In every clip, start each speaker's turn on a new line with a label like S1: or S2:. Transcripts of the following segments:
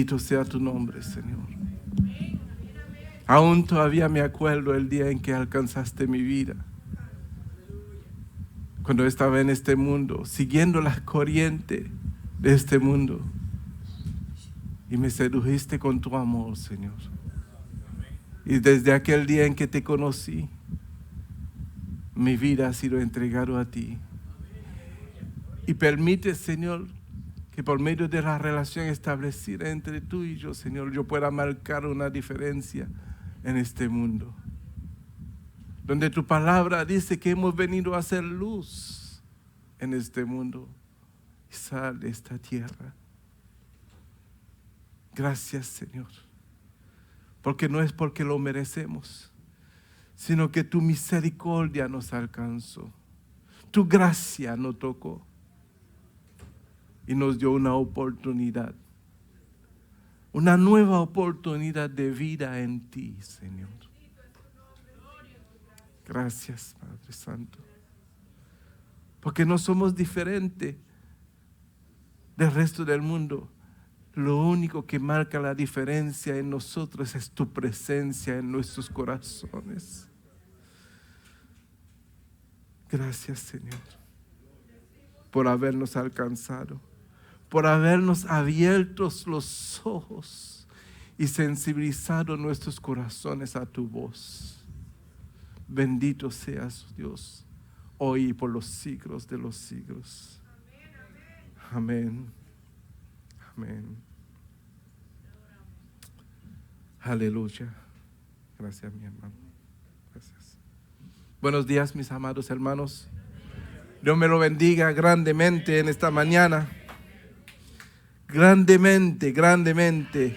S1: Bendito sea tu nombre, Señor. Aún todavía me acuerdo el día en que alcanzaste mi vida. Cuando estaba en este mundo, siguiendo las corrientes de este mundo. Y me sedujiste con tu amor, Señor. Y desde aquel día en que te conocí, mi vida ha sido entregada a ti. Y permite, Señor, que por medio de la relación establecida entre tú y yo, Señor, yo pueda marcar una diferencia en este mundo. Donde tu palabra dice que hemos venido a hacer luz en este mundo y sal de esta tierra. Gracias, Señor, porque no es porque lo merecemos, sino que tu misericordia nos alcanzó, tu gracia nos tocó y nos dio una oportunidad, una nueva oportunidad de vida en ti, Señor. Gracias, Padre Santo, porque no somos diferentes del resto del mundo. Lo único que marca la diferencia en nosotros es tu presencia en nuestros corazones. Gracias, Señor, por habernos alcanzado, por habernos abierto los ojos y sensibilizado nuestros corazones a tu voz. Bendito seas, Dios, hoy y por los siglos de los siglos. Amén. Amén. Aleluya. Gracias, mi hermano. Gracias. Buenos días, mis amados hermanos. Dios me lo bendiga grandemente en esta mañana. Grandemente, grandemente.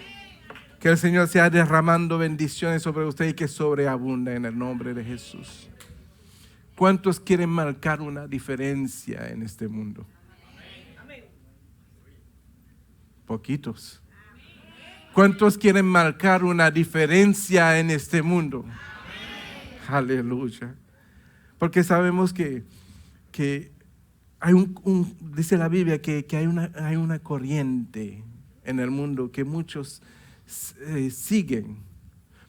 S1: Que el Señor sea derramando bendiciones sobre usted y que sobreabunda en el nombre de Jesús. ¿Cuántos quieren marcar una diferencia en este mundo? Poquitos. ¿Cuántos quieren marcar una diferencia en este mundo? Aleluya. Porque sabemos que hay dice la Biblia que hay una corriente en el mundo que muchos siguen.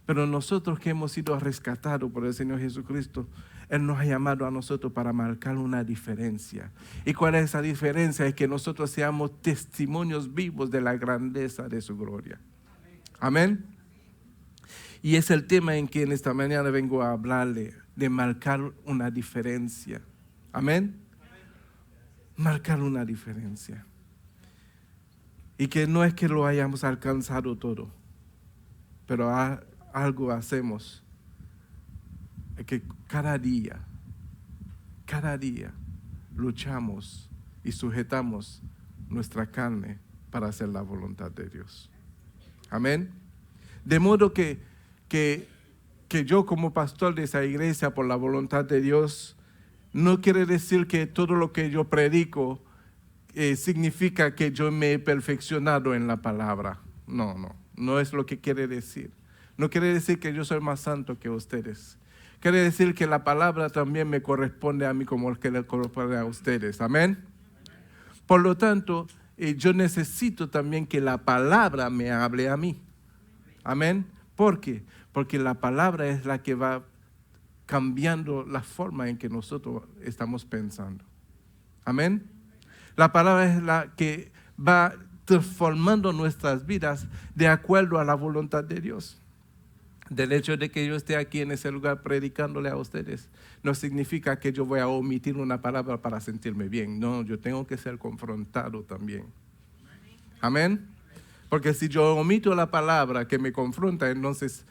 S1: Pero nosotros que hemos sido rescatados por el Señor Jesucristo, Él nos ha llamado a nosotros para marcar una diferencia. ¿Y cuál es esa diferencia? Es que nosotros seamos testimonios vivos de la grandeza de su gloria. Amén. Y es el tema en que en esta mañana vengo a hablarle, de marcar una diferencia. Amén. Marcar una diferencia. Y que no es que lo hayamos alcanzado todo, pero algo hacemos. Que cada día luchamos y sujetamos nuestra carne para hacer la voluntad de Dios. Amén. De modo que yo como pastor de esa iglesia por la voluntad de Dios, no quiere decir que todo lo que yo predico significa que yo me he perfeccionado en la palabra. No es lo que quiere decir. No quiere decir que yo soy más santo que ustedes. Quiere decir que la palabra también me corresponde a mí como el que le corresponde a ustedes. Amén. Por lo tanto, yo necesito también que la palabra me hable a mí. Amén. ¿Por qué? Porque la palabra es la que va cambiando la forma en que nosotros estamos pensando. Amén. La palabra es la que va transformando nuestras vidas de acuerdo a la voluntad de Dios. Del hecho de que yo esté aquí en ese lugar predicándole a ustedes, no significa que yo voy a omitir una palabra para sentirme bien. No, yo tengo que ser confrontado también. Amén. Porque si yo omito la palabra que me confronta, entonces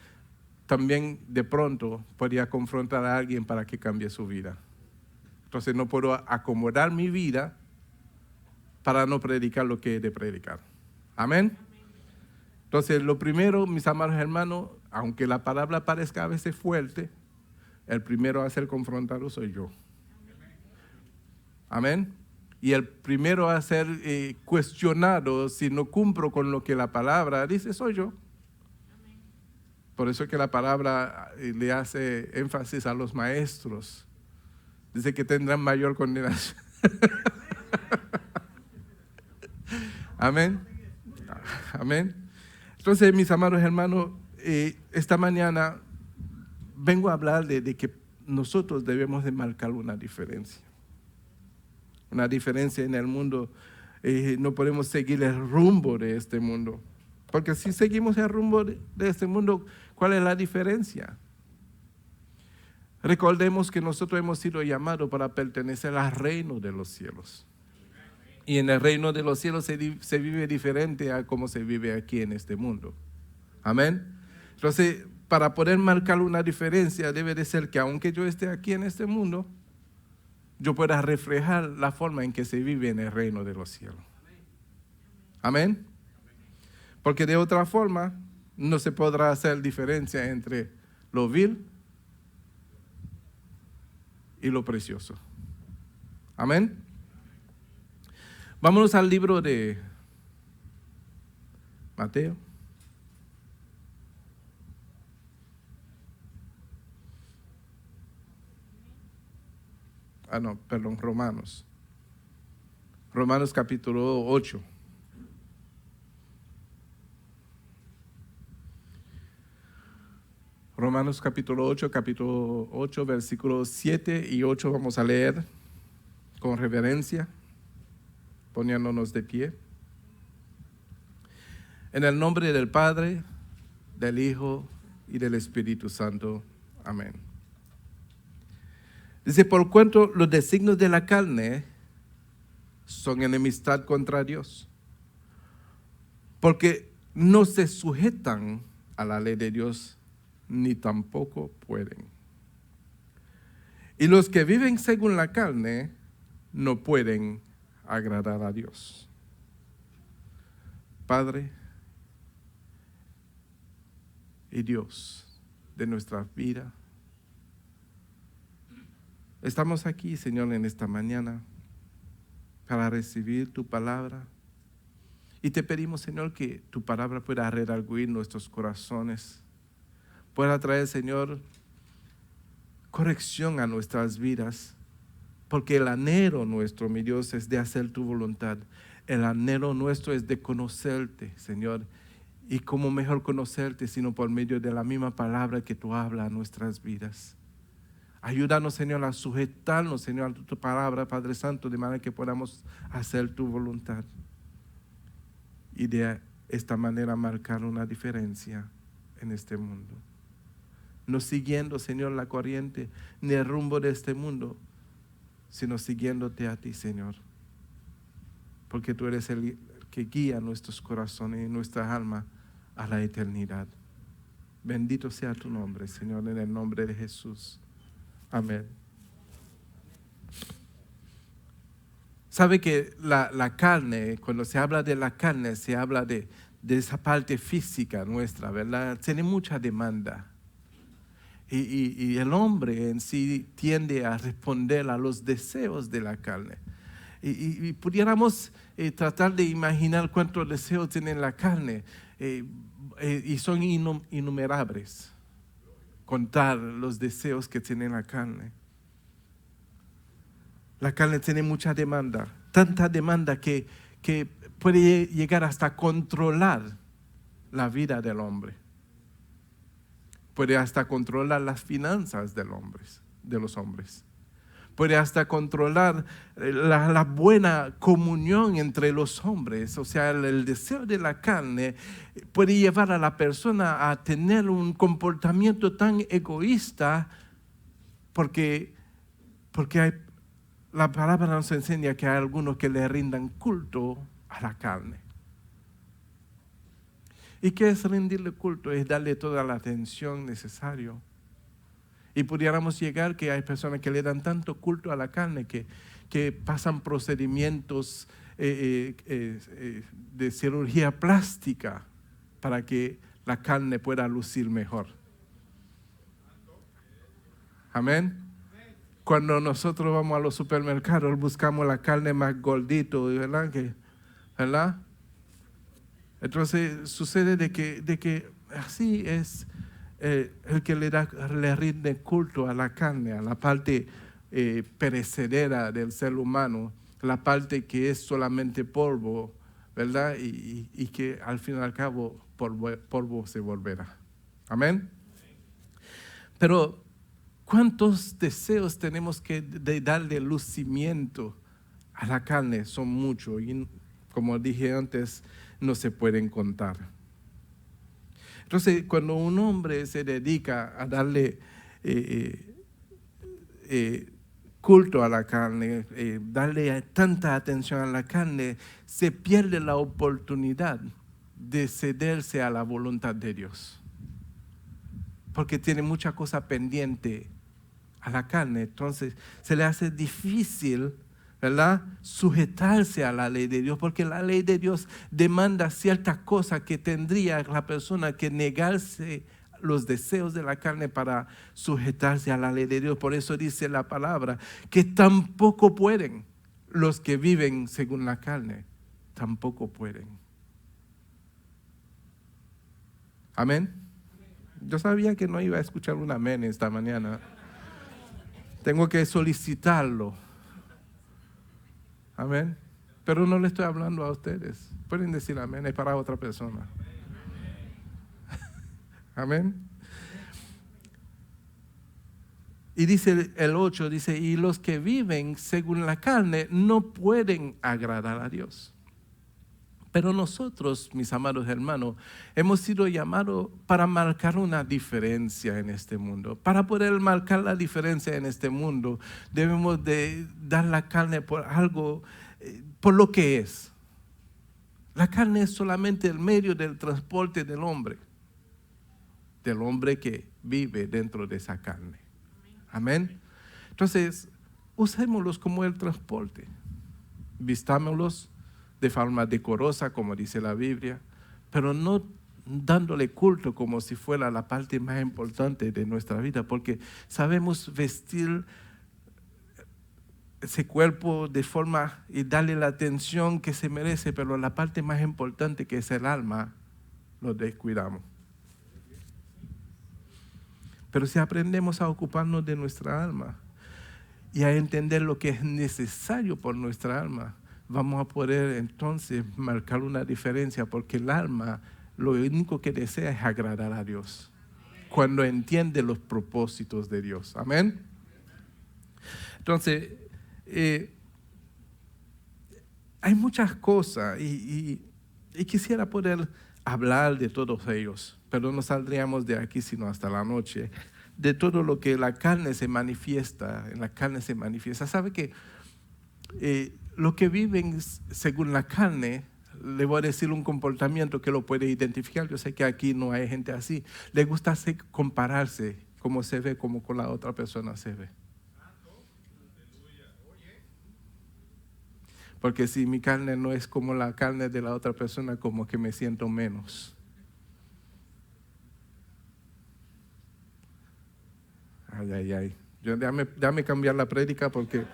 S1: también de pronto podría confrontar a alguien para que cambie su vida. Entonces no puedo acomodar mi vida para no predicar lo que he de predicar. Amén. Entonces lo primero, mis amados hermanos, aunque la palabra parezca a veces fuerte, el primero a ser confrontado soy yo. Amén. Y el primero a ser cuestionado si no cumplo con lo que la palabra dice soy yo. Por eso es que la palabra le hace énfasis a los maestros. Dice que tendrán mayor condenación. Amén. Amén. Entonces, mis amados hermanos, esta mañana vengo a hablar de que nosotros debemos de marcar una diferencia. Una diferencia en el mundo. No podemos seguir el rumbo de este mundo. Porque si seguimos el rumbo de este mundo, ¿cuál es la diferencia? Recordemos que nosotros hemos sido llamados para pertenecer al reino de los cielos. Y en el reino de los cielos se vive diferente a cómo se vive aquí en este mundo. Amén. Entonces, para poder marcar una diferencia, debe de ser que aunque yo esté aquí en este mundo, yo pueda reflejar la forma en que se vive en el reino de los cielos. Amén. Porque de otra forma, no se podrá hacer diferencia entre lo vil y lo precioso. Amén. Vámonos al libro de Mateo. Romanos. Romanos capítulo 8. Romanos capítulo 8, versículos 7 y 8 vamos a leer con reverencia, poniéndonos de pie. En el nombre del Padre, del Hijo y del Espíritu Santo. Amén. Dice, por cuanto los designios de la carne son enemistad contra Dios, porque no se sujetan a la ley de Dios, ni tampoco pueden. Y los que viven según la carne no pueden agradar a Dios. Padre y Dios de nuestra vida, estamos aquí, Señor, en esta mañana para recibir tu palabra. Y te pedimos, Señor, que tu palabra pueda redarguir nuestros corazones, pueda traer, Señor, corrección a nuestras vidas, porque el anhelo nuestro, mi Dios, es de hacer tu voluntad. El anhelo nuestro es de conocerte, Señor. Y cómo mejor conocerte, sino por medio de la misma palabra que tú hablas a nuestras vidas. Ayúdanos, Señor, a sujetarnos, Señor, a tu palabra, Padre Santo, de manera que podamos hacer tu voluntad. Y de esta manera marcar una diferencia en este mundo. No siguiendo, Señor, la corriente ni el rumbo de este mundo, sino siguiéndote a ti, Señor. Porque tú eres el que guía nuestros corazones y nuestras almas a la eternidad. Bendito sea tu nombre, Señor, en el nombre de Jesús. Amén. Sabe que la carne, cuando se habla de la carne, se habla de esa parte física nuestra, ¿verdad? Tiene mucha demanda. Y el hombre en sí tiende a responder a los deseos de la carne. Y pudiéramos tratar de imaginar cuántos deseos tiene la carne. Y son innumerables. Contar los deseos que tiene la carne. La carne tiene mucha demanda. Tanta demanda que puede llegar hasta controlar la vida del hombre. Puede hasta controlar las finanzas de los hombres. Puede hasta controlar la buena comunión entre los hombres. O sea, el deseo de la carne puede llevar a la persona a tener un comportamiento tan egoísta porque la palabra nos enseña que hay algunos que le rindan culto a la carne. ¿Y qué es rendirle culto? Es darle toda la atención necesaria. Y pudiéramos llegar que hay personas que le dan tanto culto a la carne que pasan procedimientos de cirugía plástica para que la carne pueda lucir mejor. Amén. Cuando nosotros vamos a los supermercados buscamos la carne más gordito, ¿verdad? Entonces sucede de que así es el que le rinde culto a la carne, a la parte perecedera del ser humano, la parte que es solamente polvo, ¿verdad? Y que al fin y al cabo polvo se volverá. Amén. Pero ¿cuántos deseos tenemos que de darle lucimiento a la carne? Son muchos y como dije antes, no se pueden contar. Entonces, cuando un hombre se dedica a darle culto a la carne, darle tanta atención a la carne, se pierde la oportunidad de cederse a la voluntad de Dios. Porque tiene mucha cosa pendiente a la carne, entonces se le hace difícil, ¿verdad?, sujetarse a la ley de Dios, porque la ley de Dios demanda ciertas cosas que tendría la persona que negarse los deseos de la carne para sujetarse a la ley de Dios. Por eso dice la palabra que tampoco pueden los que viven según la carne, tampoco pueden. Amén. Yo sabía que no iba a escuchar un amén esta mañana. Tengo que solicitarlo. Amén. Pero no le estoy hablando a ustedes. Pueden decir amén, es para otra persona. Amén. Y dice el 8, dice, y los que viven según la carne no pueden agradar a Dios. Pero nosotros, mis amados hermanos, hemos sido llamados para marcar una diferencia en este mundo. Para poder marcar la diferencia en este mundo, debemos de dar la carne por algo, por lo que es. La carne es solamente el medio del transporte del hombre que vive dentro de esa carne. Amén. Entonces, usémoslos como el transporte. Vistámoslos de forma decorosa, como dice la Biblia, pero no dándole culto como si fuera la parte más importante de nuestra vida, porque sabemos vestir ese cuerpo de forma y darle la atención que se merece, pero la parte más importante, que es el alma, lo descuidamos. Pero si aprendemos a ocuparnos de nuestra alma y a entender lo que es necesario por nuestra alma, vamos a poder entonces marcar una diferencia, porque el alma lo único que desea es agradar a Dios, cuando entiende los propósitos de Dios. Amén. Entonces, hay muchas cosas y quisiera poder hablar de todos ellos, pero no saldríamos de aquí sino hasta la noche, de todo lo que la carne se manifiesta, en la carne se manifiesta. ¿Sabe que lo que viven según la carne, le voy a decir un comportamiento que lo puede identificar? Yo sé que aquí no hay gente así. Le gusta compararse cómo se ve, como con la otra persona se ve. Porque si mi carne no es como la carne de la otra persona, como que me siento menos. Ay, ay, ay. Déjame cambiar la prédica porque...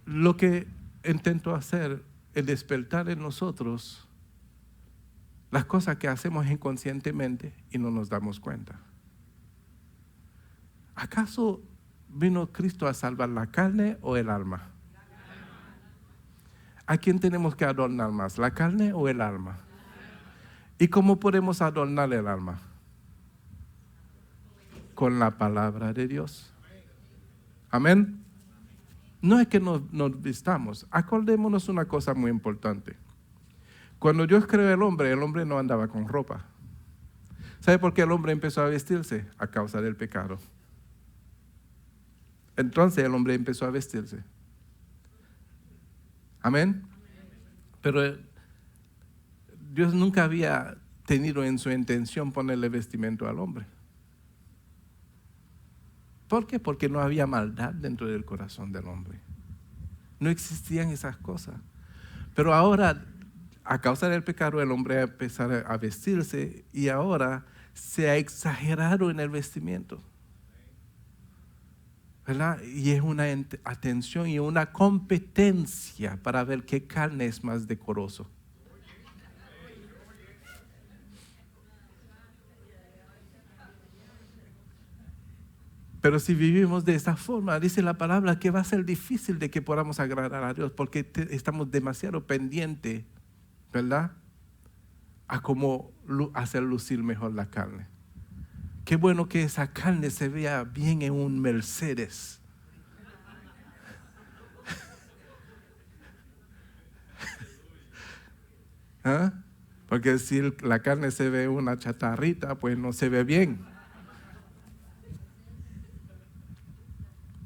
S1: Lo que intento hacer es despertar en nosotros las cosas que hacemos inconscientemente y no nos damos cuenta. ¿Acaso vino Cristo a salvar la carne o el alma? ¿A quién tenemos que adornar más, la carne o el alma? ¿Y cómo podemos adornar el alma? Con la palabra de Dios. Amén. No es que nos vistamos. Acordémonos una cosa muy importante. Cuando Dios creó el hombre no andaba con ropa. ¿Sabe por qué el hombre empezó a vestirse? A causa del pecado. Entonces el hombre empezó a vestirse. Amén. Pero Dios nunca había tenido en su intención ponerle vestimento al hombre. ¿Por qué? Porque no había maldad dentro del corazón del hombre. No existían esas cosas. Pero ahora, a causa del pecado, el hombre ha empezado a vestirse y ahora se ha exagerado en el vestimiento. ¿Verdad? Y es una atención y una competencia para ver qué carne es más decoroso. Pero si vivimos de esa forma, dice la palabra que va a ser difícil de que podamos agradar a Dios porque estamos demasiado pendientes, ¿verdad? A cómo hacer lucir mejor la carne. Qué bueno que esa carne se vea bien en un Mercedes. ¿Ah? Porque si la carne se ve una chatarrita, pues no se ve bien.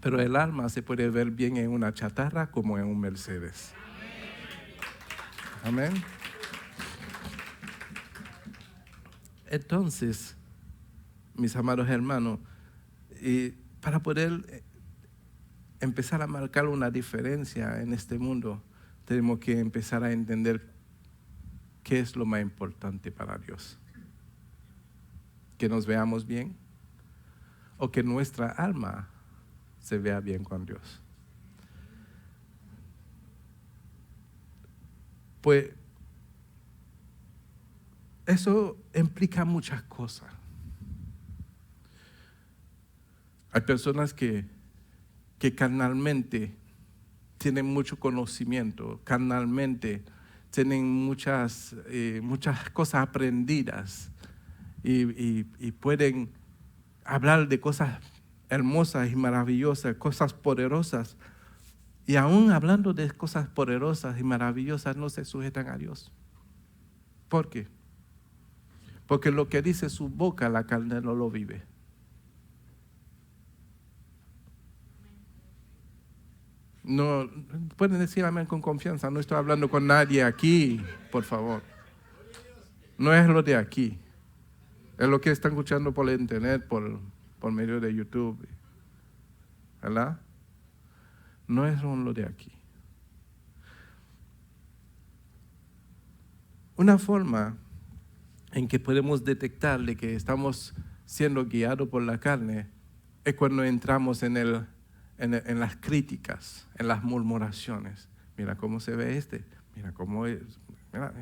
S1: Pero el alma se puede ver bien en una chatarra como en un Mercedes. Amén. Entonces, mis amados hermanos, para poder empezar a marcar una diferencia en este mundo, tenemos que empezar a entender qué es lo más importante para Dios. Que nos veamos bien o que nuestra alma se vea bien con Dios. Pues eso implica muchas cosas. Hay personas que carnalmente tienen mucho conocimiento, carnalmente tienen muchas cosas aprendidas y pueden hablar de cosas hermosas y maravillosas, cosas poderosas. Y aún hablando de cosas poderosas y maravillosas, no se sujetan a Dios. ¿Por qué? Porque lo que dice su boca, la carne no lo vive. No, pueden decir amén con confianza. No estoy hablando con nadie aquí, por favor. No es lo de aquí. Es lo que están escuchando por el internet, por medio de YouTube. ¿Verdad? No es lo de aquí. Una forma en que podemos detectar de que estamos siendo guiados por la carne es cuando entramos en las críticas, en las murmuraciones. Mira cómo se ve mira cómo es. Mira.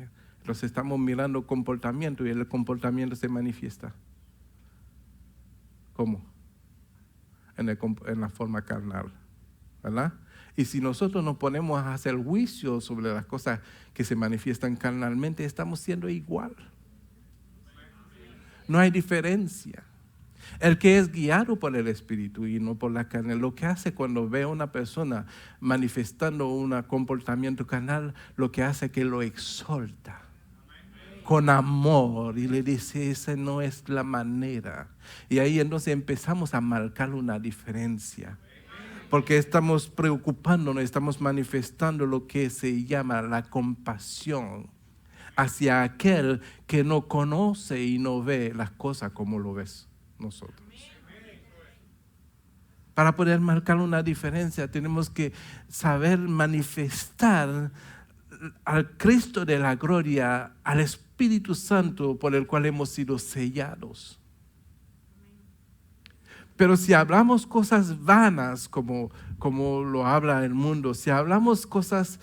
S1: Los estamos mirando comportamiento y el comportamiento se manifiesta. ¿Cómo? En la forma carnal, ¿verdad? Y si nosotros nos ponemos a hacer juicio sobre las cosas que se manifiestan carnalmente, estamos siendo igual. No hay diferencia. El que es guiado por el Espíritu y no por la carne, lo que hace cuando ve a una persona manifestando un comportamiento carnal, lo que hace es que lo exhorta con amor y le dice, esa no es la manera. Y ahí entonces empezamos a marcar una diferencia. Porque estamos preocupándonos, estamos manifestando lo que se llama la compasión hacia aquel que no conoce y no ve las cosas como lo ves nosotros. Para poder marcar una diferencia tenemos que saber manifestar al Cristo de la gloria, al Espíritu Santo por el cual hemos sido sellados. Pero si hablamos cosas vanas como lo habla el mundo, si hablamos cosas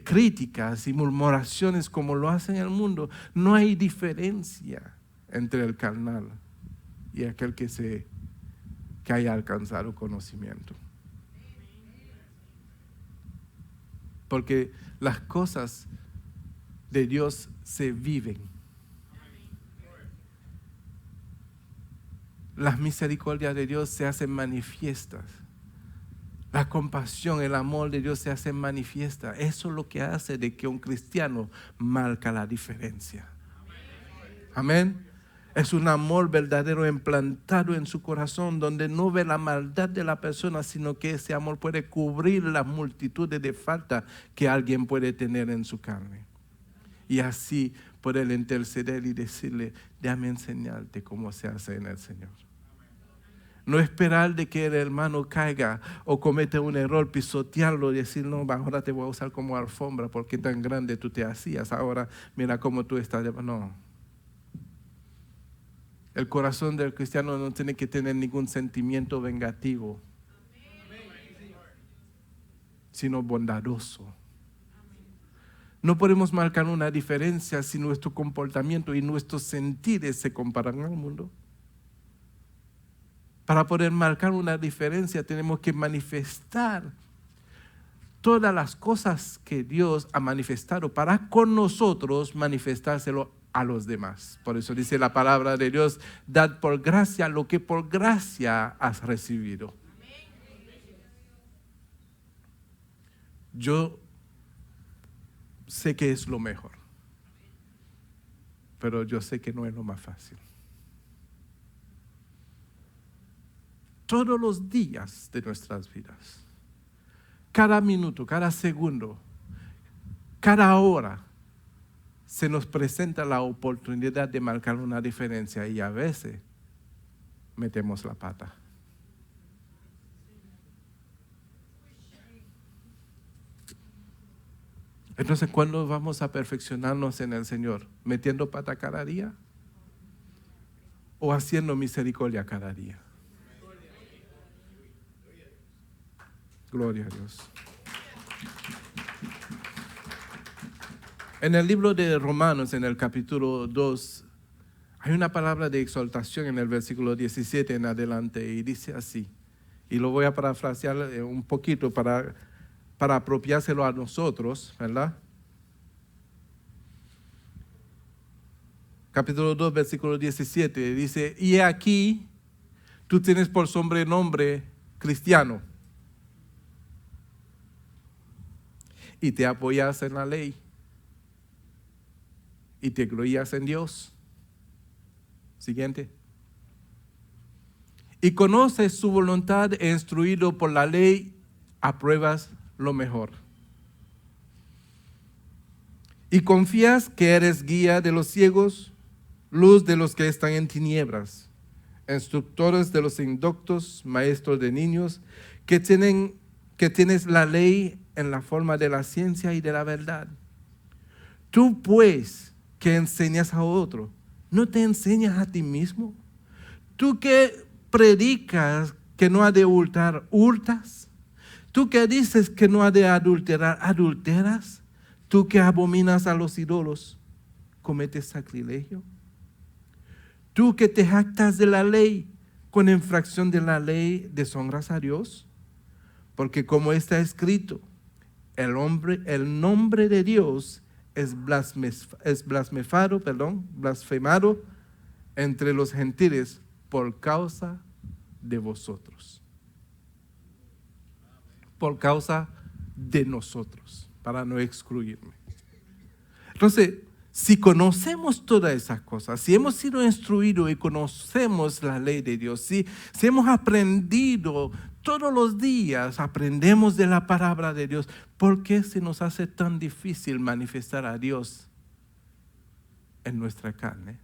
S1: críticas y murmuraciones como lo hace el mundo, no hay diferencia entre el carnal y aquel que haya alcanzado conocimiento. Porque las cosas de Dios se viven. Las misericordias de Dios se hacen manifiestas. La compasión, el amor de Dios se hacen manifiestas. Eso es lo que hace de que un cristiano marca la diferencia. Amén. Es un amor verdadero implantado en su corazón, donde no ve la maldad de la persona, sino que ese amor puede cubrir las multitudes de faltas que alguien puede tener en su carne. Y así poder interceder y decirle, déjame enseñarte cómo se hace en el Señor. No esperar de que el hermano caiga o cometa un error, pisotearlo y decir, no, ahora te voy a usar como alfombra porque tan grande tú te hacías. Ahora mira cómo tú estás. No. El corazón del cristiano no tiene que tener ningún sentimiento vengativo, sino bondadoso. No podemos marcar una diferencia si nuestro comportamiento y nuestros sentires se comparan al mundo. Para poder marcar una diferencia tenemos que manifestar todas las cosas que Dios ha manifestado para con nosotros manifestárselo a los demás. Por eso dice la palabra de Dios, dad por gracia lo que por gracia has recibido. Yo sé que es lo mejor, pero yo sé que no es lo más fácil. Todos los días de nuestras vidas, cada minuto, cada segundo, cada hora, se nos presenta la oportunidad de marcar una diferencia y a veces metemos la pata. Entonces, ¿cuándo vamos a perfeccionarnos en el Señor? ¿Metiendo pata cada día? ¿O haciendo misericordia cada día? Gloria a Dios. En el libro de Romanos, en el capítulo 2, hay una palabra de exaltación en el versículo 17 en adelante y dice así, y lo voy a parafrasear un poquito para apropiárselo a nosotros, ¿verdad? Capítulo 2, versículo 17, dice, y aquí tú tienes por sobrenombre cristiano y te apoyas en la ley y te glorías en Dios. Siguiente. Y conoces su voluntad e instruido por la ley, apruebas lo mejor. Y confías que eres guía de los ciegos, luz de los que están en tinieblas, instructores de los indoctos, maestros de niños, que tienes la ley en la forma de la ciencia y de la verdad. Tú pues, que enseñas a otro, ¿no te enseñas a ti mismo? Tú que predicas que no ha de hurtar, ¿hurtas? Tú que dices que no ha de adulterar, ¿adulteras? Tú que abominas a los ídolos, ¿cometes sacrilegio? Tú que te jactas de la ley, con infracción de la ley deshonras a Dios, porque como está escrito, el nombre de Dios es blasfemado entre los gentiles por causa de vosotros. Por causa de nosotros, para no excluirme. Entonces, si conocemos todas esas cosas, si hemos sido instruidos y conocemos la ley de Dios, si hemos aprendido todos los días, aprendemos de la palabra de Dios, ¿por qué se nos hace tan difícil manifestar a Dios en nuestra carne?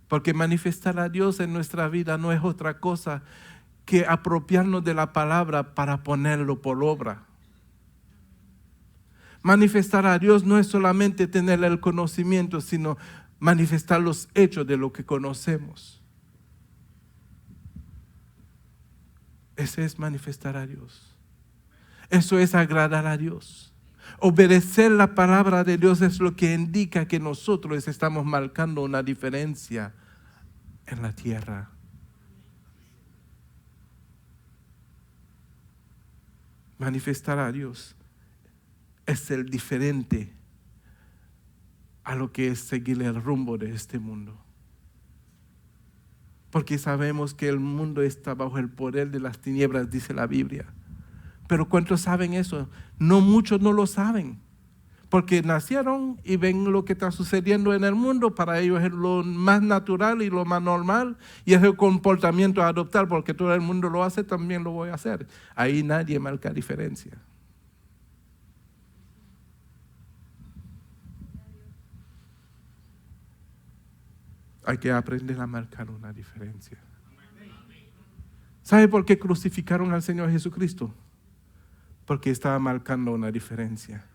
S1: Porque manifestar a Dios en nuestra vida no es otra cosa que apropiarnos de la palabra para ponerlo por obra. Manifestar a Dios no es solamente tener el conocimiento, sino manifestar los hechos de lo que conocemos. Ese es manifestar a Dios. Eso es agradar a Dios. Obedecer la palabra de Dios es lo que indica que nosotros estamos marcando una diferencia en la tierra. Manifestar a Dios es el diferente a lo que es seguir el rumbo de este mundo. Porque sabemos que el mundo está bajo el poder de las tinieblas, dice la Biblia. Pero ¿cuántos saben eso? No, muchos no lo saben. Porque nacieron y ven lo que está sucediendo en el mundo. Para ellos es lo más natural y lo más normal. Y es el comportamiento a adoptar, porque todo el mundo lo hace, también lo voy a hacer. Ahí nadie marca diferencia. Hay que aprender a marcar una diferencia. ¿Sabe por qué crucificaron al Señor Jesucristo? Porque estaba marcando una diferencia.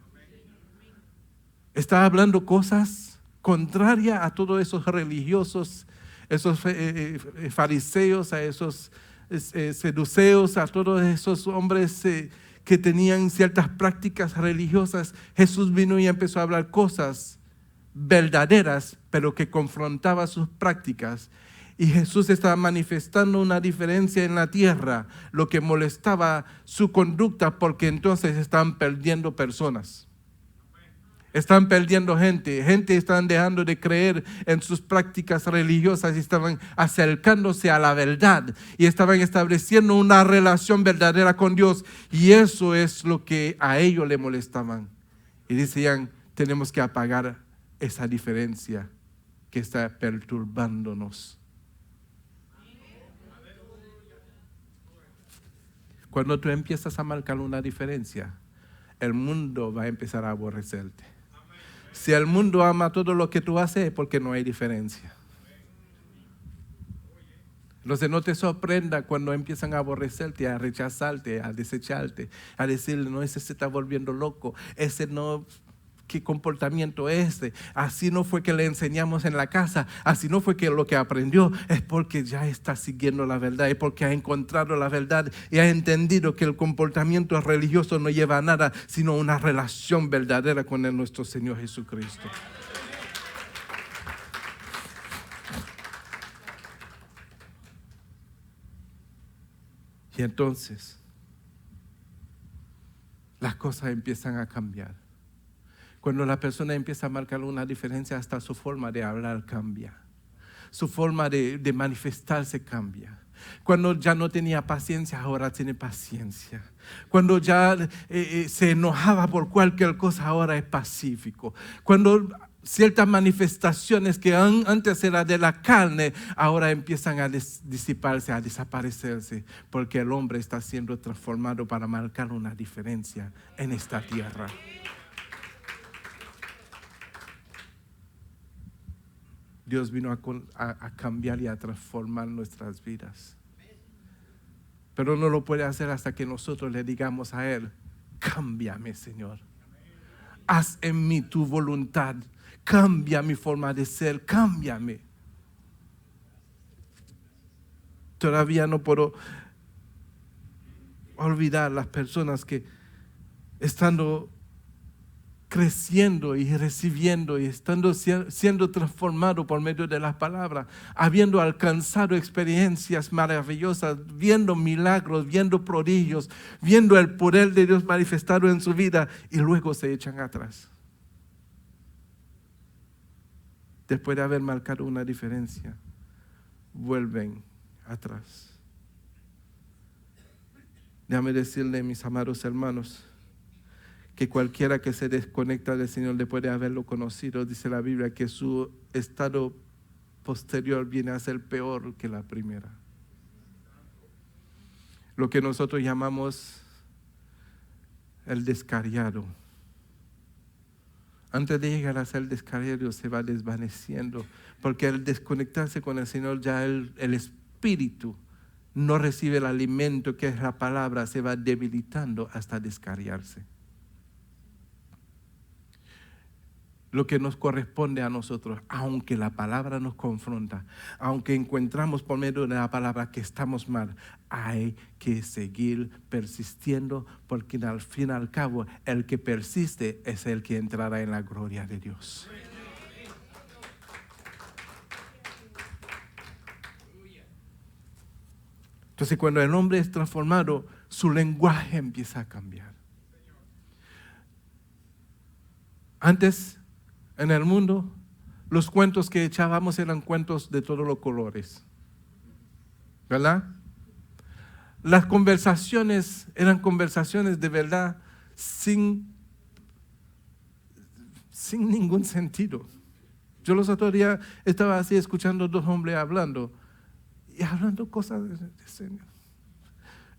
S1: Estaba hablando cosas contrarias a todos esos religiosos, esos fariseos, a esos seduceos, a todos esos hombres que tenían ciertas prácticas religiosas. Jesús vino y empezó a hablar cosas verdaderas, pero que confrontaba sus prácticas. Y Jesús estaba manifestando una diferencia en la tierra, lo que molestaba su conducta, porque entonces estaban perdiendo personas. Están perdiendo gente están dejando de creer en sus prácticas religiosas y estaban acercándose a la verdad y estaban estableciendo una relación verdadera con Dios, y eso es lo que a ellos le molestaban. Y decían, tenemos que apagar esa diferencia que está perturbándonos. Cuando tú empiezas a marcar una diferencia, el mundo va a empezar a aborrecerte. Si el mundo ama todo lo que tú haces, es porque no hay diferencia. Entonces no te sorprenda cuando empiezan a aborrecerte, a rechazarte, a desecharte, a decirle, no, ese se está volviendo loco, ese no, ¿qué comportamiento es este? Así no fue que le enseñamos en la casa, así no fue que lo que aprendió, es porque ya está siguiendo la verdad, es porque ha encontrado la verdad y ha entendido que el comportamiento religioso no lleva a nada, sino una relación verdadera con nuestro Señor Jesucristo. Y entonces, las cosas empiezan a cambiar. Cuando la persona empieza a marcar una diferencia, hasta su forma de hablar cambia. Su forma de manifestarse cambia. Cuando ya no tenía paciencia, ahora tiene paciencia. Cuando ya se enojaba por cualquier cosa, ahora es pacífico. Cuando ciertas manifestaciones que antes eran de la carne, ahora empiezan a disiparse, a desaparecerse, porque el hombre está siendo transformado para marcar una diferencia en esta tierra. Dios vino a cambiar y a transformar nuestras vidas. Pero no lo puede hacer hasta que nosotros le digamos a Él, cámbiame, Señor. Haz en mí tu voluntad. Cambia mi forma de ser, cámbiame. Todavía no puedo olvidar las personas que estando creciendo y recibiendo y estando siendo transformado por medio de la palabra, habiendo alcanzado experiencias maravillosas, viendo milagros, viendo prodigios, viendo el poder de Dios manifestado en su vida, y luego se echan atrás. Después de haber marcado una diferencia, vuelven atrás. Déjame decirle, mis amados hermanos, que cualquiera que se desconecta del Señor después de haberlo conocido, dice la Biblia, que su estado posterior viene a ser peor que la primera. Lo que nosotros llamamos el descarriado. Antes de llegar a ser descarriado, se va desvaneciendo, porque al desconectarse con el Señor, ya el espíritu no recibe el alimento que es la palabra, se va debilitando hasta descarriarse. Lo que nos corresponde a nosotros, aunque la palabra nos confronta, aunque encontramos por medio de la palabra que estamos mal, hay que seguir persistiendo, porque al fin y al cabo el que persiste es el que entrará en la gloria de Dios. Entonces, cuando el hombre es transformado, su lenguaje empieza a cambiar. Antes, en el mundo, los cuentos que echábamos eran cuentos de todos los colores, ¿verdad? Las conversaciones eran conversaciones de verdad sin ningún sentido. Yo los otros días estaba así escuchando dos hombres hablando y hablando cosas de Señor.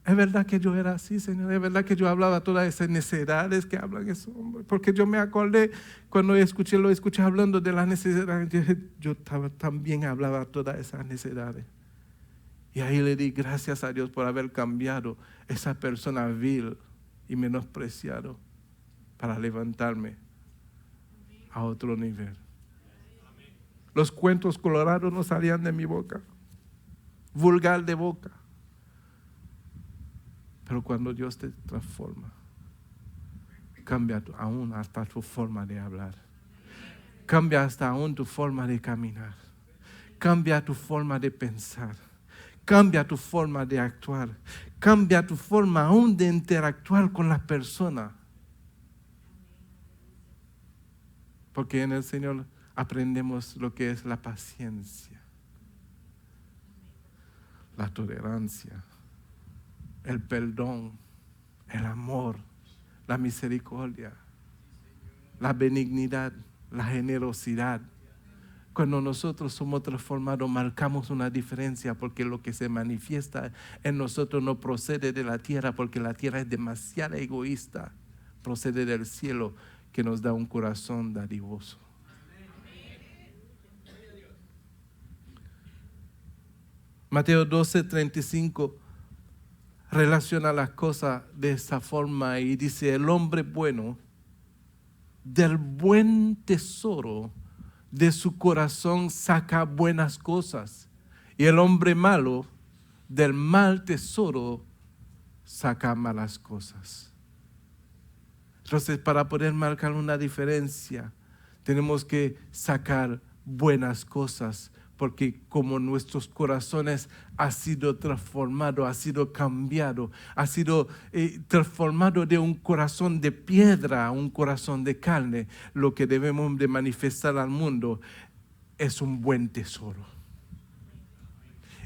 S1: Es verdad que yo era así, Señor. Es verdad que yo hablaba todas esas necesidades que hablan esos hombres. Porque yo me acordé cuando lo escuché hablando de las necesidades. Yo también hablaba todas esas necesidades. Y ahí le di gracias a Dios por haber cambiado esa persona vil y menospreciado para levantarme a otro nivel. Los cuentos colorados no salían de mi boca. Vulgar de boca. Pero cuando Dios te transforma, cambia aún hasta tu forma de hablar. Cambia hasta aún tu forma de caminar. cambia tu forma de pensar, cambia tu forma de actuar, cambia tu forma aún de interactuar con las personas. Porque en el Señor aprendemos lo que es la paciencia, la tolerancia, el perdón, el amor, la misericordia, la benignidad, la generosidad. Cuando nosotros somos transformados, marcamos una diferencia, porque lo que se manifiesta en nosotros no procede de la tierra, porque la tierra es demasiado egoísta, procede del cielo, que nos da un corazón dadivoso. Mateo 12:35 relaciona las cosas de esa forma y dice: el hombre bueno del buen tesoro de su corazón saca buenas cosas, y el hombre malo del mal tesoro saca malas cosas. Entonces, para poder marcar una diferencia, tenemos que sacar buenas cosas, porque como nuestros corazones ha sido transformado, ha sido cambiado, ha sido transformado de un corazón de piedra a un corazón de carne, lo que debemos de manifestar al mundo es un buen tesoro.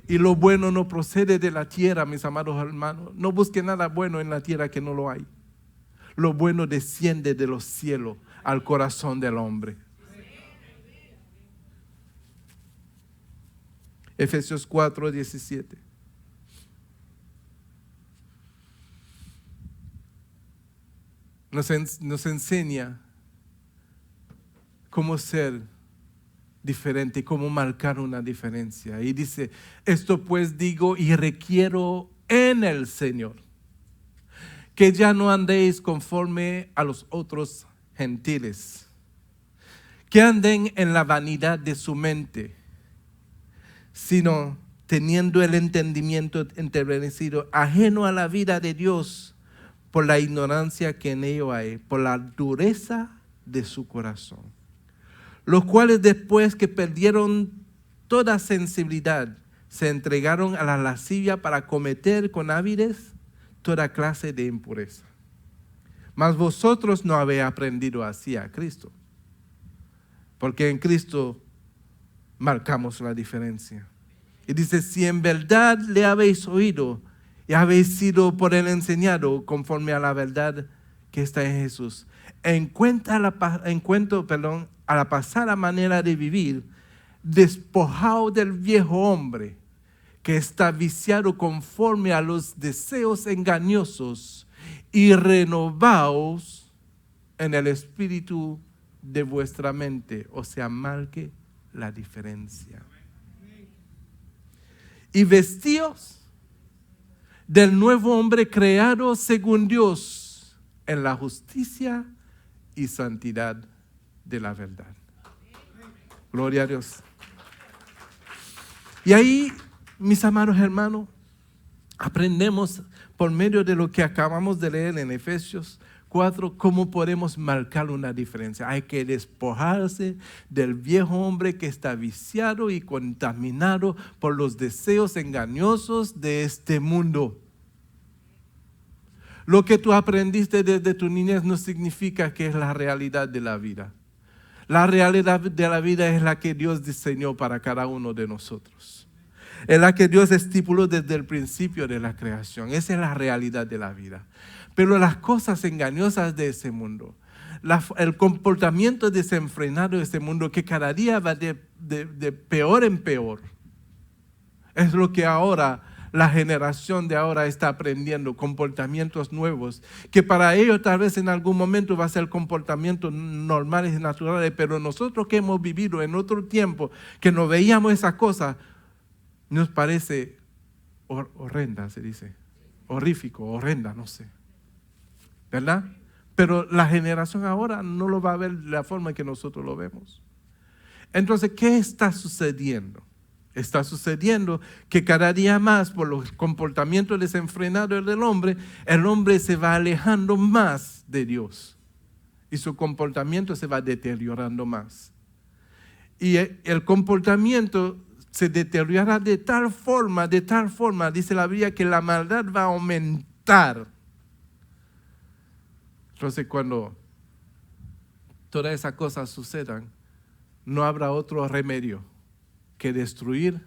S1: Y lo bueno no procede de la tierra, mis amados hermanos. No busquen nada bueno en la tierra que no lo hay. Lo bueno desciende de los cielos al corazón del hombre. Efesios 4:17. Nos enseña cómo ser diferente, cómo marcar una diferencia. Y dice: esto pues digo y requiero en el Señor, que ya no andéis conforme a los otros gentiles, que anden en la vanidad de su mente, sino teniendo el entendimiento enternecido, ajeno a la vida de Dios, por la ignorancia que en ello hay, por la dureza de su corazón. Los cuales, después que perdieron toda sensibilidad, se entregaron a la lascivia para cometer con avidez toda clase de impureza. Mas vosotros no habéis aprendido así a Cristo, porque en Cristo marcamos la diferencia. Y dice: si en verdad le habéis oído y habéis sido por él enseñado conforme a la verdad que está en Jesús, en cuanto a la pasada manera de vivir, despojado del viejo hombre que está viciado conforme a los deseos engañosos, y renovaos en el espíritu de vuestra mente. O sea, marque la diferencia. Y vestíos del nuevo hombre creado según Dios en la justicia y santidad de la verdad. Gloria a Dios. Y ahí, mis amados hermanos, aprendemos por medio de lo que acabamos de leer en Efesios 4, cómo podemos marcar una diferencia. Hay que despojarse del viejo hombre que está viciado y contaminado por los deseos engañosos de este mundo. Lo que tú aprendiste desde tu niñez no significa que es la realidad de la vida. La realidad de la vida es la que Dios diseñó para cada uno de nosotros. Es la que Dios estipuló desde el principio de la creación. Esa es la realidad de la vida. Pero las cosas engañosas de ese mundo, el comportamiento desenfrenado de ese mundo, que cada día va de peor en peor, es lo que ahora la generación de ahora está aprendiendo, comportamientos nuevos, que para ellos tal vez en algún momento va a ser comportamientos normales y naturales, pero nosotros que hemos vivido en otro tiempo, que no veíamos esas cosas, nos parece horrenda, se dice, horrífico, horrenda, no sé, ¿verdad? Pero la generación ahora no lo va a ver de la forma que nosotros lo vemos. Entonces, ¿qué está sucediendo? Está sucediendo que cada día más, por los comportamientos desenfrenados del hombre, el hombre se va alejando más de Dios y su comportamiento se va deteriorando más. Y el comportamiento se deteriora de tal forma, dice la Biblia, que la maldad va a aumentar. Entonces, cuando todas esas cosas sucedan, no habrá otro remedio que destruir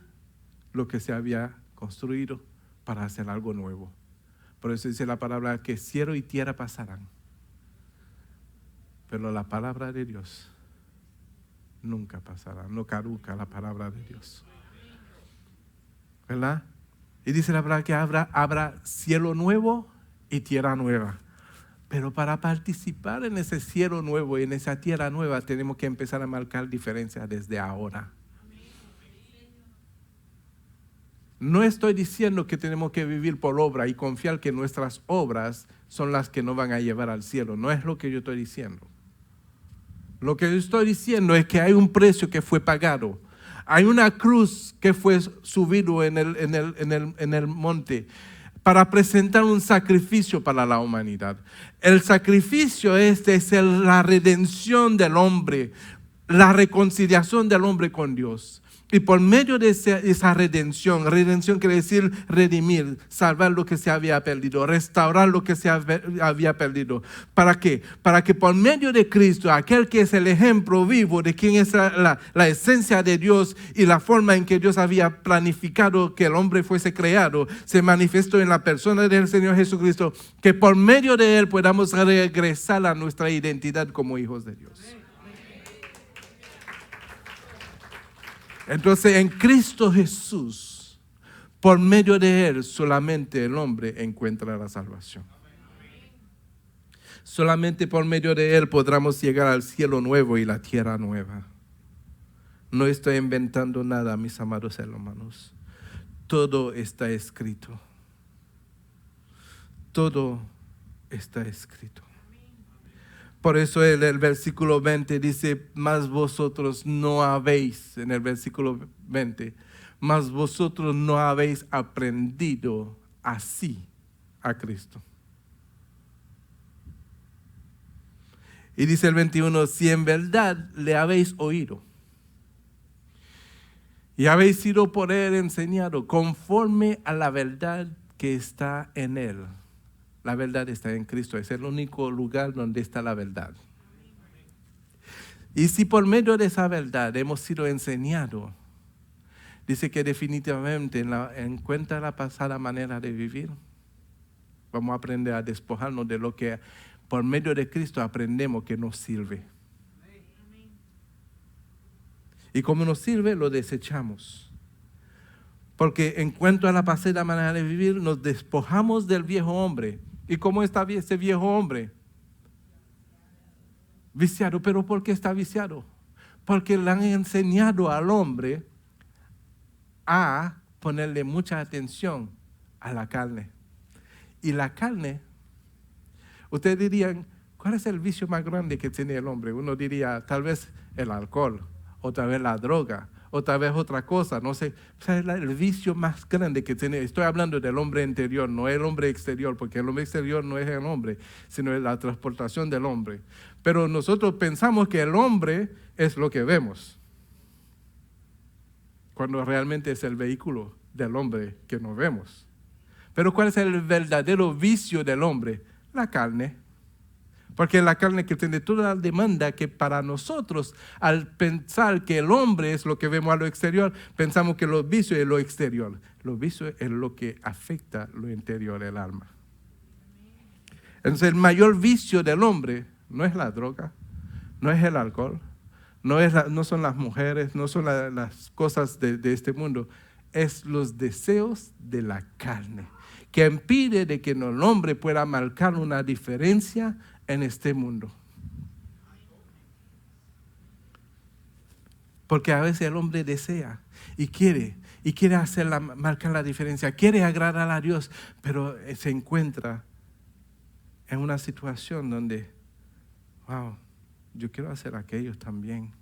S1: lo que se había construido para hacer algo nuevo. Por eso dice la palabra que cielo y tierra pasarán, pero la palabra de Dios nunca pasará, no caduca la palabra de Dios. ¿Verdad? Y dice la palabra que habrá cielo nuevo y tierra nueva. Pero para participar en ese cielo nuevo y en esa tierra nueva tenemos que empezar a marcar diferencias desde ahora. No estoy diciendo que tenemos que vivir por obra y confiar que nuestras obras son las que nos van a llevar al cielo. No es lo que yo estoy diciendo. Lo que yo estoy diciendo es que hay un precio que fue pagado. Hay una cruz que fue subido en el monte para presentar un sacrificio para la humanidad. El sacrificio es la redención del hombre, la reconciliación del hombre con Dios. Y por medio de esa redención quiere decir redimir, salvar lo que se había perdido, restaurar lo que se había perdido. ¿Para qué? Para que por medio de Cristo, aquel que es el ejemplo vivo de quién es la esencia de Dios y la forma en que Dios había planificado que el hombre fuese creado, se manifestó en la persona del Señor Jesucristo, que por medio de Él podamos regresar a nuestra identidad como hijos de Dios. Entonces, en Cristo Jesús, por medio de Él, solamente el hombre encuentra la salvación. Solamente por medio de Él podremos llegar al cielo nuevo y la tierra nueva. No estoy inventando nada, mis amados hermanos. Todo está escrito. Todo está escrito. Por eso el versículo 20 dice, mas vosotros no habéis, en el versículo 20, mas vosotros no habéis aprendido así a Cristo. Y dice el 21, si en verdad le habéis oído y habéis sido por Él enseñado conforme a la verdad que está en Él. La verdad está en Cristo, es el único lugar donde está la verdad. Y si por medio de esa verdad hemos sido enseñados, dice que definitivamente en cuenta la pasada manera de vivir, vamos a aprender a despojarnos de lo que por medio de Cristo aprendemos que nos sirve. Y como nos sirve, lo desechamos. Porque en cuanto a la pasada manera de vivir, nos despojamos del viejo hombre. ¿Y cómo está ese viejo hombre? Viciado. ¿Pero por qué está viciado? Porque le han enseñado al hombre a ponerle mucha atención a la carne. Y la carne, ustedes dirían, ¿cuál es el vicio más grande que tiene el hombre? Uno diría, tal vez el alcohol, o tal vez la droga, o tal vez otra cosa, no sé. O sea, es el vicio más grande que tiene. Estoy hablando del hombre interior, no el hombre exterior, porque el hombre exterior no es el hombre, sino es la transportación del hombre. Pero nosotros pensamos que el hombre es lo que vemos, cuando realmente es el vehículo del hombre que no vemos. Pero ¿cuál es el verdadero vicio del hombre? La carne. Porque es la carne que tiene toda la demanda que para nosotros, al pensar que el hombre es lo que vemos a lo exterior, pensamos que los vicios es lo exterior. Los vicios es lo que afecta lo interior del alma. Entonces el mayor vicio del hombre no es la droga, no es el alcohol, no son las mujeres, no son las cosas de este mundo, es los deseos de la carne, que impide de que el hombre pueda marcar una diferencia en este mundo. Porque a veces el hombre desea y quiere marcar la diferencia, quiere agradar a Dios, pero se encuentra en una situación donde, wow, yo quiero hacer aquello también.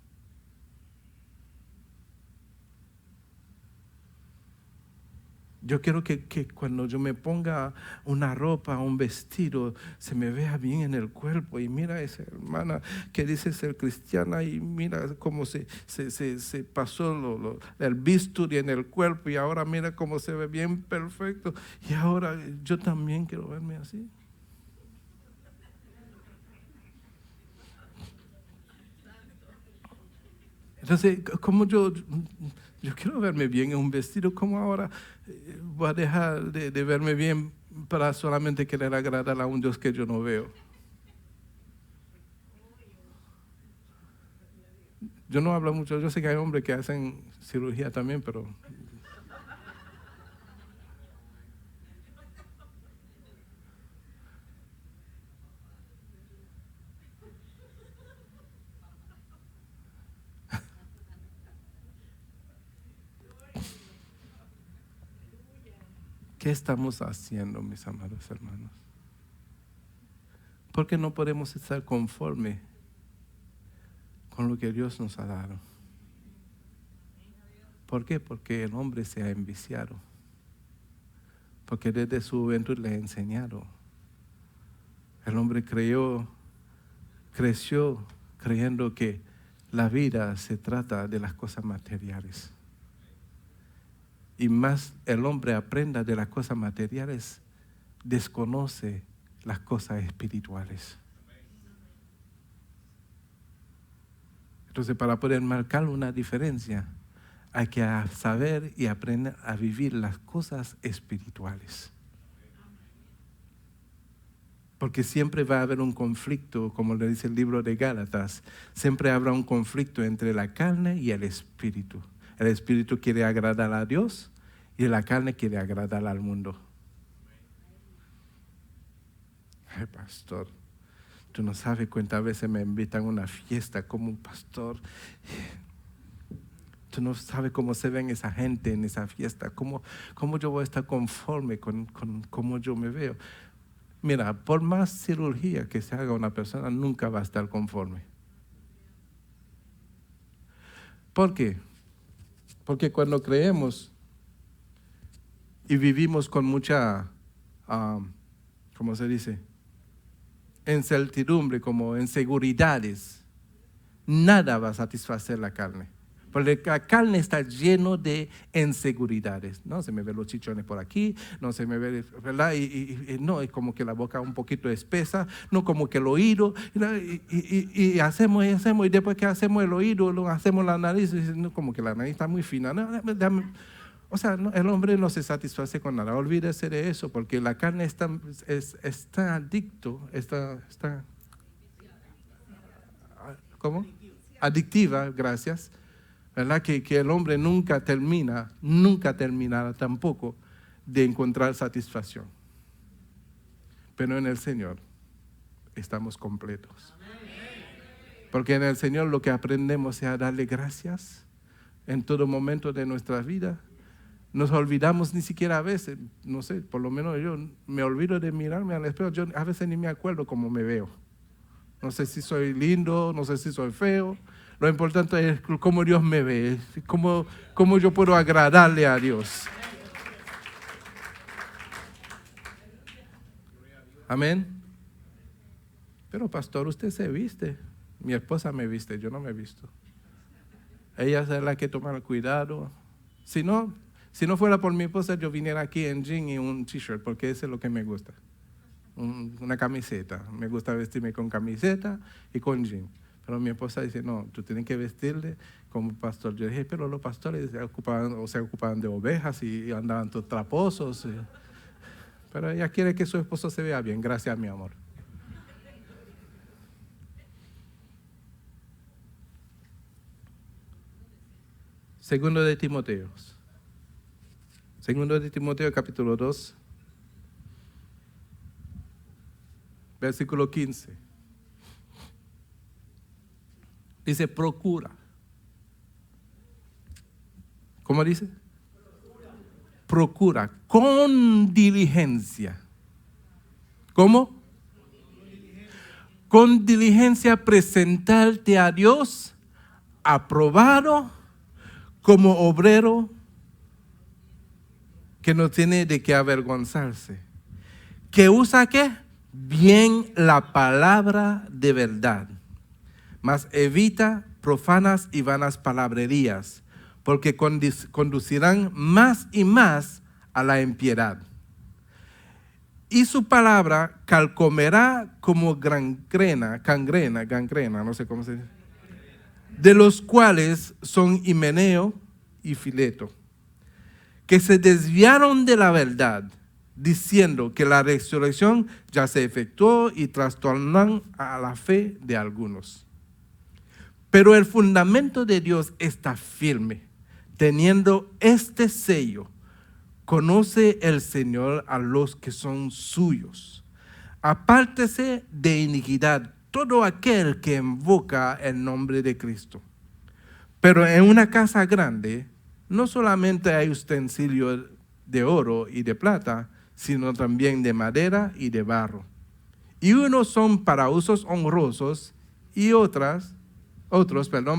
S1: Yo quiero que cuando yo me ponga una ropa, un vestido, se me vea bien en el cuerpo. Y mira esa hermana que dice ser cristiana y mira cómo se pasó el bisturí en el cuerpo y ahora mira cómo se ve bien perfecto. Y ahora yo también quiero verme así. Entonces, como yo quiero verme bien en un vestido, ¿cómo ahora voy a dejar de verme bien para solamente querer agradar a un Dios que yo no veo? Yo no hablo mucho, yo sé que hay hombres que hacen cirugía también, pero... ¿Qué estamos haciendo, mis amados hermanos? ¿Por qué no podemos estar conformes con lo que Dios nos ha dado? ¿Por qué? Porque el hombre se ha enviciado. Porque desde su juventud le ha enseñado. El hombre creció creyendo que la vida se trata de las cosas materiales. Y más el hombre aprenda de las cosas materiales, desconoce las cosas espirituales. Entonces, para poder marcar una diferencia, hay que saber y aprender a vivir las cosas espirituales. Porque siempre va a haber un conflicto, como le dice el libro de Gálatas, siempre habrá un conflicto entre la carne y el espíritu. El espíritu quiere agradar a Dios y la carne quiere agradar al mundo. Ay, pastor, tú no sabes cuántas veces me invitan a una fiesta como un pastor. Tú no sabes cómo se ven esa gente en esa fiesta, cómo yo voy a estar conforme con cómo yo me veo. Mira, por más cirugía que se haga una persona, nunca va a estar conforme. ¿Por qué? Porque cuando creemos y vivimos con mucha, ¿cómo se dice? Incertidumbre, como inseguridades, nada va a satisfacer la carne. Porque la carne está lleno de inseguridades. No se me ven los chichones por aquí, no se me ve, ¿verdad? Y no, es como que la boca un poquito espesa, no como que el oído, y hacemos, y después que hacemos el oído, lo hacemos la nariz, y no, como que la nariz está muy fina. No, o sea, no, el hombre no se satisface con nada. Olvídese de eso, porque la carne está adicto, está ¿cómo? Adictiva, gracias. ¿Verdad? Que el hombre nunca terminará tampoco de encontrar satisfacción. Pero en el Señor estamos completos. Porque en el Señor lo que aprendemos es a darle gracias en todo momento de nuestra vida. Nos olvidamos ni siquiera a veces, no sé, por lo menos yo me olvido de mirarme al espejo. Yo a veces ni me acuerdo cómo me veo. No sé si soy lindo, no sé si soy feo. Lo importante es cómo Dios me ve, cómo yo puedo agradarle a Dios. Amén. Pero pastor, usted se viste. Mi esposa me viste, yo no me he visto. Ella es la que toma el cuidado. Si no fuera por mi esposa, yo viniera aquí en jean y un t-shirt, porque eso es lo que me gusta. Una camiseta. Me gusta vestirme con camiseta y con jean. Pero mi esposa dice, no, tú tienes que vestirle como pastor. Yo dije, pero los pastores se ocupaban de ovejas y andaban todos traposos. Pero ella quiere que su esposo se vea bien. Gracias, mi amor. Segundo de Timoteo capítulo 2, versículo 15. Dice, procura. ¿Cómo dice? Procura con diligencia. ¿Cómo? Con diligencia presentarte a Dios aprobado como obrero que no tiene de qué avergonzarse. ¿Que usa qué? Bien la palabra de verdad, mas evita profanas y vanas palabrerías, porque conducirán más y más a la impiedad. Y su palabra calcomerá como gangrena, no sé cómo se dice, de los cuales son Himeneo y Fileto, que se desviaron de la verdad, diciendo que la resurrección ya se efectuó y trastornan a la fe de algunos. Pero el fundamento de Dios está firme, teniendo este sello: conoce el Señor a los que son suyos. Apártese de iniquidad todo aquel que invoca el nombre de Cristo. Pero en una casa grande no solamente hay utensilios de oro y de plata, sino también de madera y de barro. Y unos son para usos honrosos y otros